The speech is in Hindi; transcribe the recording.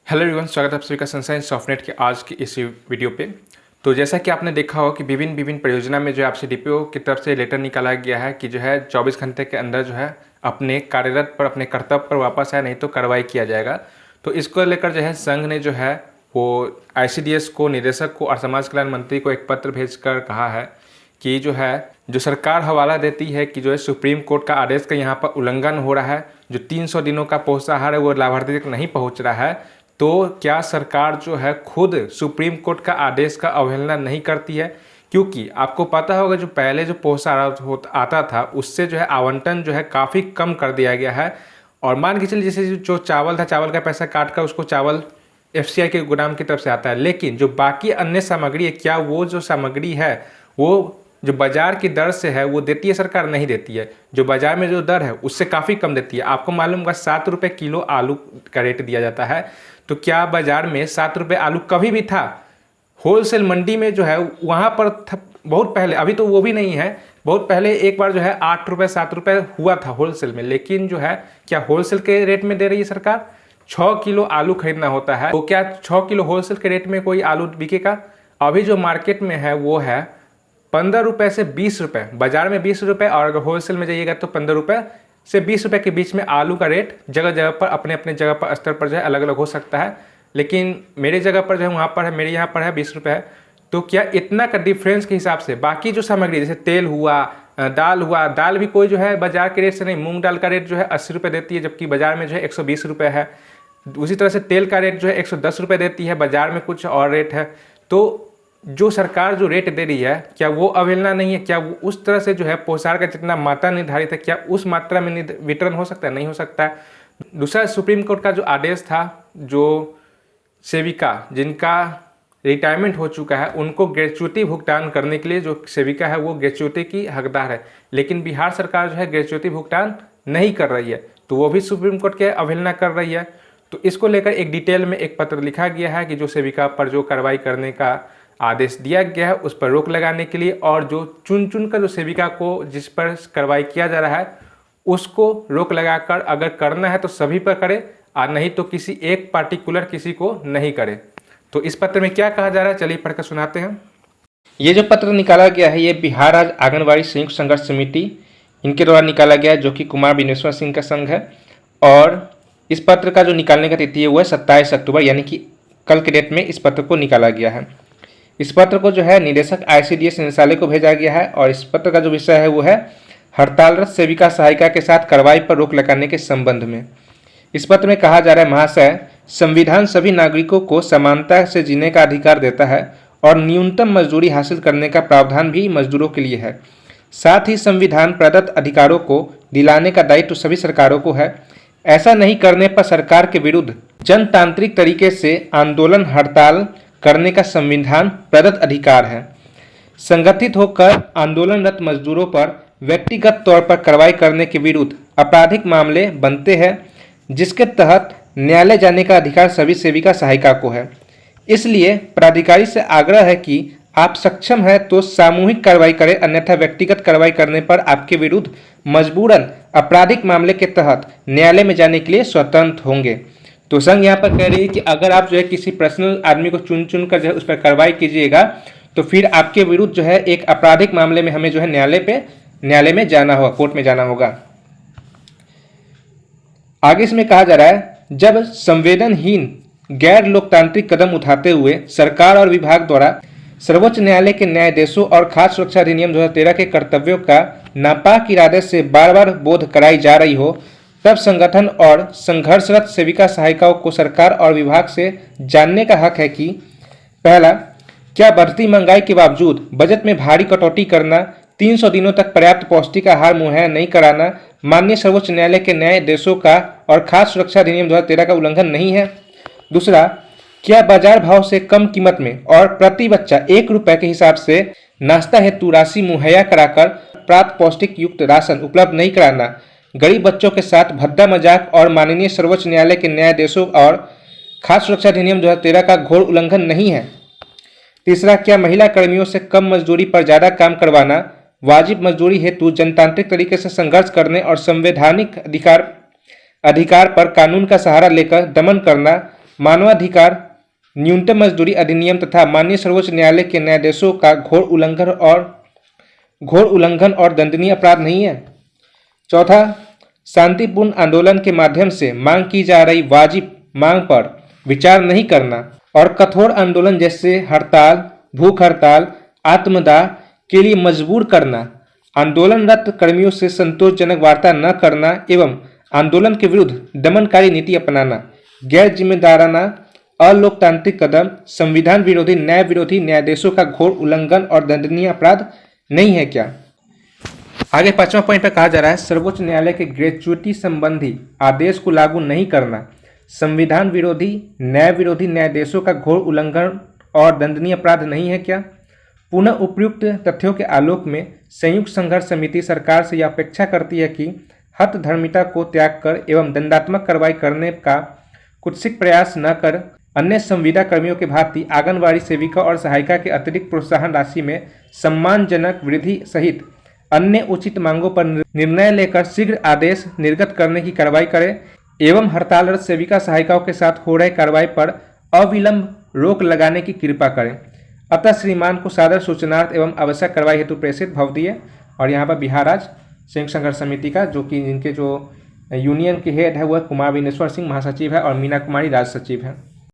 हेलो एवरीवन, स्वागत है आप सभी का सनशाइन सॉफ्टनेट के आज की इस वीडियो पे। तो जैसा कि आपने देखा हो कि विभिन्न परियोजना में जो है आपसे डीपीओ की तरफ से लेटर निकाला गया है कि जो है 24 घंटे के अंदर जो है अपने कार्यरत पर अपने कर्तव्य पर वापस आए, नहीं तो कार्रवाई किया जाएगा। तो इसको लेकर जो है संघ ने जो है वो आईसीडीएस को, निदेशक को और समाज कल्याण मंत्री को एक पत्र भेजकर कहा है कि जो सरकार हवाला देती है कि जो है सुप्रीम कोर्ट का आदेश का यहाँ पर उल्लंघन हो रहा है, जो 300 दिनों का पोषाहार है वो लाभार्थी तक नहीं पहुँच रहा है, तो क्या सरकार जो है खुद सुप्रीम कोर्ट का आदेश का अवहेलना नहीं करती है? क्योंकि आपको पता होगा जो पहले जो पोषाहार आता था उससे जो है आवंटन जो है काफ़ी कम कर दिया गया है। और मान के चलिए जैसे जो चावल था, चावल का पैसा काट कर उसको चावल एफसीआई के गोदाम की तरफ से आता है, लेकिन जो बाकी अन्य सामग्री है, क्या वो जो सामग्री है वो जो बाजार की दर से है वो देती है सरकार? नहीं देती है। जो बाजार में जो दर है उससे काफ़ी कम देती है। आपको मालूम होगा 7 रुपये किलो आलू का रेट दिया जाता है, तो क्या बाजार में 7 रुपये आलू कभी भी था? होलसेल मंडी में जो है वहाँ पर बहुत पहले, अभी तो वो भी नहीं है, बहुत पहले एक बार जो है 8 रुपये 7 रुपये हुआ था होलसेल में। लेकिन जो है क्या होलसेल के रेट में दे रही है सरकार? 6 किलो आलू खरीदना होता है, तो क्या 6 किलो होलसेल के रेट में कोई आलू बिकेगा? अभी जो मार्केट में है वो है 15 रुपये से 20 रुपये, बाजार में 20 रुपये, और अगर होलसेल में जाइएगा तो 15 रुपये से 20 रुपये के बीच में आलू का रेट जगह जगह पर अपने अपने जगह पर स्तर पर जो है अलग अलग हो सकता है। लेकिन मेरे जगह पर जो है वहाँ पर है, मेरे यहाँ पर है 20 रुपये है। तो क्या इतना का डिफरेंस के हिसाब से बाकी जो सामग्री जैसे तेल हुआ, दाल हुआ, दाल भी कोई जो है बाजार के रेट से नहीं, मूंग दाल का रेट जो है 80 रुपये देती है जबकि बाजार में जो है 120 रुपये है। उसी तरह से तेल का रेट जो है 110 रुपये देती है, बाजार में कुछ और रेट है। तो जो सरकार जो रेट दे रही है क्या वो अवहेलना नहीं है? क्या वो उस तरह से जो है पोषाहार का जितना मात्रा निर्धारित है क्या उस मात्रा में वितरण हो सकता है? नहीं हो सकता है। दूसरा, सुप्रीम कोर्ट का जो आदेश था, जो सेविका जिनका रिटायरमेंट हो चुका है उनको ग्रेच्युटी भुगतान करने के लिए जो सेविका है वो ग्रेच्युटी की हकदार है, लेकिन बिहार सरकार जो है ग्रेच्युटी भुगतान नहीं कर रही है, तो वो भी सुप्रीम कोर्ट के अवहेलना कर रही है। तो इसको लेकर एक डिटेल में एक पत्र लिखा गया है कि जो सेविका पर जो कार्रवाई करने का आदेश दिया गया है उस पर रोक लगाने के लिए, और जो चुन कर जो सेविका को जिस पर कार्रवाई किया जा रहा है उसको रोक लगाकर अगर करना है तो सभी पर करे, और नहीं तो किसी एक पार्टिकुलर किसी को नहीं करे। तो इस पत्र में क्या कहा जा रहा है, चलिए पढ़कर सुनाते हैं। ये जो पत्र निकाला गया है ये बिहार राज्य आंगनबाड़ी संयुक्त संघर्ष समिति इनके द्वारा निकाला गया है, जो कि कुमार विनेश्वर सिंह का संघ है। और इस पत्र का जो निकालने का तिथि है वो है 27 अक्टूबर, यानी कि कल के डेट में इस पत्र को निकाला गया है। इस पत्र को जो है निदेशक आईसीडीएस निदेशालय को भेजा गया है, और इस पत्र का जो विषय है वो है हड़तालरत सेविका सहायिका के साथ कार्रवाई पर रोक लगाने के संबंध में। इस पत्र में कहा जा रहा है, महाशय, संविधान सभी नागरिकों को समानता से जीने का अधिकार देता है और न्यूनतम मजदूरी हासिल करने का प्रावधान भी मजदूरों के लिए है। साथ ही संविधान प्रदत्त अधिकारों को दिलाने का दायित्व सभी सरकारों को है। ऐसा नहीं करने पर सरकार के विरुद्ध जनतांत्रिक तरीके से आंदोलन, हड़ताल करने का संविधान प्रदत्त अधिकार है। संगठित होकर आंदोलनरत मजदूरों पर व्यक्तिगत तौर पर कार्रवाई करने के विरुद्ध आपराधिक मामले बनते हैं, जिसके तहत न्यायालय जाने का अधिकार सभी सेविका सहायिका को है। इसलिए प्राधिकारी से आग्रह है कि आप सक्षम हैं तो सामूहिक कार्रवाई करें, अन्यथा व्यक्तिगत कार्रवाई करने पर आपके विरुद्ध मजबूरन आपराधिक मामले के तहत न्यायालय में जाने के लिए स्वतंत्र होंगे। तो संघ यहाँ पर कह रही है कि अगर आप जो है किसी पर्सनल आदमी को चुन कर जो है उस पर कार्रवाई कीजिएगा तो फिर आपके विरुद्ध जो है एक आपराधिक मामले में हमें जो है न्यायालय में जाना होगा, कोर्ट में जाना होगा। आगे इसमें कहा जा रहा है, जब संवेदनहीन गैर लोकतांत्रिक कदम उठाते हुए सरकार और विभाग द्वारा सर्वोच्च न्यायालय के न्यायाधीशों और खाद्य सुरक्षा अधिनियम 2013 के कर्तव्यों का नापाक इरादे से बार बार बोध कराई जा रही हो, तब संगठन और संघर्षरत सेविका सहायिकाओं को सरकार और विभाग से जानने का हक है कि पहला, क्या बढ़ती महंगाई के बावजूद बजट में भारी कटौती करना, 300 दिनों तक पर्याप्त पौष्टिक आहार मुहैया नहीं कराना माननीय सर्वोच्च न्यायालय के न्यायाधीशों का और खाद्य सुरक्षा अधिनियम 2013 का उल्लंघन नहीं है? दूसरा, क्या बाजार भाव से कम कीमत में और प्रति बच्चा 1 रुपये के हिसाब से नाश्ता हेतु राशि मुहैया कराकर प्राप्त पौष्टिक युक्त राशन उपलब्ध नहीं कराना गरीब बच्चों के साथ भद्दा मजाक और माननीय सर्वोच्च न्यायालय के न्यायाधीशों और खाद्य सुरक्षा अधिनियम 2013 का घोर उल्लंघन नहीं है? तीसरा, क्या महिला कर्मियों से कम मजदूरी पर ज़्यादा काम करवाना, वाजिब मजदूरी हेतु जनतांत्रिक तरीके से संघर्ष करने और संवैधानिक अधिकार पर कानून का सहारा लेकर दमन करना मानवाधिकार न्यूनतम मजदूरी अधिनियम तथा माननीय सर्वोच्च न्यायालय के न्यायाधीशों का घोर उल्लंघन और दंडनीय अपराध नहीं है। चौथा, शांतिपूर्ण आंदोलन के माध्यम से मांग की जा रही वाजिब मांग पर विचार नहीं करना और कठोर आंदोलन जैसे हड़ताल, भूख हड़ताल, आत्मदाह के लिए मजबूर करना, आंदोलनरत कर्मियों से संतोषजनक वार्ता न करना एवं आंदोलन के विरुद्ध दमनकारी नीति अपनाना गैर जिम्मेदाराना, अलोकतांत्रिक कदम, संविधान विरोधी, न्याय विरोधी, न्यायाधीशों का घोर उल्लंघन और दंडनीय अपराध नहीं है क्या। आगे 5वां पॉइंट पर कहा जा रहा है, सर्वोच्च न्यायालय के ग्रेच्युटी संबंधी आदेश को लागू नहीं करना संविधान विरोधी, न्याय विरोधी, न्यायाधीशों का घोर उल्लंघन और दंडनीय अपराध नहीं है क्या। पुनः उपयुक्त तथ्यों के आलोक में संयुक्त संघर्ष समिति सरकार से यह अपेक्षा करती है कि हठधर्मिता को त्याग कर एवं दंडात्मक कार्रवाई करने का कुत्सित प्रयास न कर अन्य संविदा कर्मियों के भांति आंगनबाड़ी सेविका और सहायिका के अतिरिक्त प्रोत्साहन राशि में सम्मानजनक वृद्धि सहित अन्य उचित मांगों पर निर्णय लेकर शीघ्र आदेश निर्गत करने की कार्रवाई करे एवं हड़तालरत सेविका सहायिकाओं के साथ हो रहे कार्रवाई पर अविलंब रोक लगाने की कृपा करें। अतः श्रीमान को सादर सूचनार्थ एवं आवश्यक कार्रवाई हेतु प्रेषित भवदीय। और यहाँ पर बिहार राज्य संयुक्त संघर्ष समिति का जो कि इनके जो यूनियन के हेड है वह कुमार विनेश्वर सिंह महासचिव है और मीना कुमारी राज्य सचिव है।